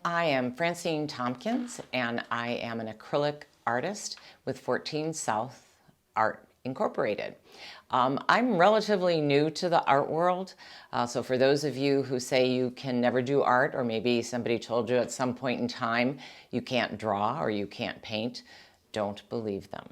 I am Francine Tompkins, and I am an acrylic artist with 14 South Art Incorporated. I'm relatively new to the art world, so for those of you who say you can never do art, or maybe somebody told you at some point in time you can't draw or you can't paint, don't believe them.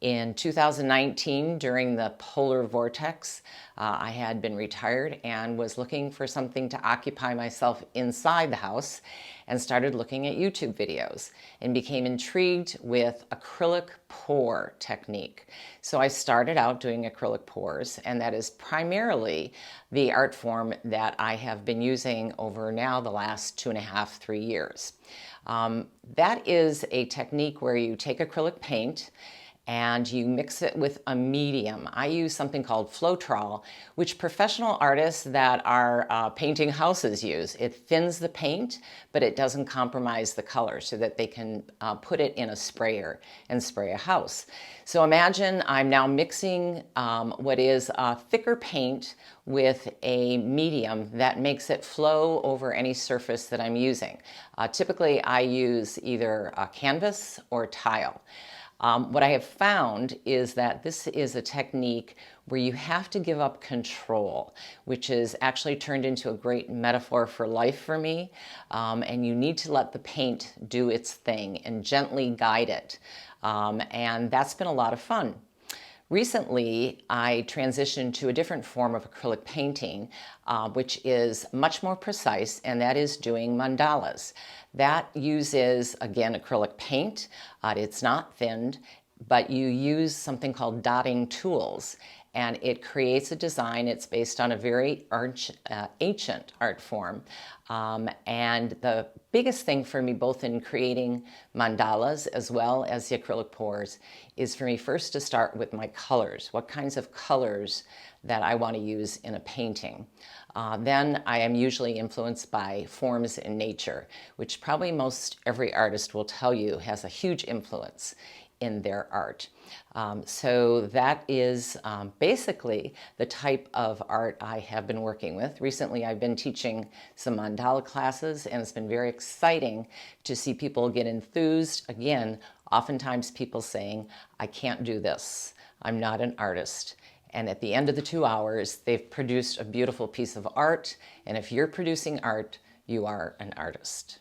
In 2019, during the polar vortex, I had been retired and was looking for something to occupy myself inside the house, and started looking at YouTube videos and became intrigued with acrylic pour technique. So I started out doing acrylic pours, and that is primarily the art form that I have been using over now the last 2.5, 3 years. That is a technique where you take acrylic paint and you mix it with a medium. I use something called Floetrol, which professional artists that are painting houses use. It thins the paint, but it doesn't compromise the color, so that they can put it in a sprayer and spray a house. So imagine I'm now mixing what is a thicker paint with a medium that makes it flow over any surface that I'm using. Typically I use either a canvas or tile. What I have found is that this is a technique where you have to give up control, which is actually turned into a great metaphor for life for me. And you need to let the paint do its thing and gently guide it. And that's been a lot of fun. Recently, I transitioned to a different form of acrylic painting, which is much more precise, and that is doing mandalas. That uses, again, acrylic paint. It's not thinned, but you use something called dotting tools, and it creates a design. It's based on a very ancient art form. And the biggest thing for me, both in creating mandalas as well as the acrylic pours, is for me first to start with my colors, what kinds of colors that I want to use in a painting. Then I am usually influenced by forms in nature, which probably most every artist will tell you has a huge influence in their art. So that is basically the type of art I have been working with. Recently I've been teaching some mandala classes, and it's been very exciting to see people get enthused. Again, oftentimes people saying, I can't do this, I'm not an artist. And at the end of the 2 hours, they've produced a beautiful piece of art. And if you're producing art, you are an artist.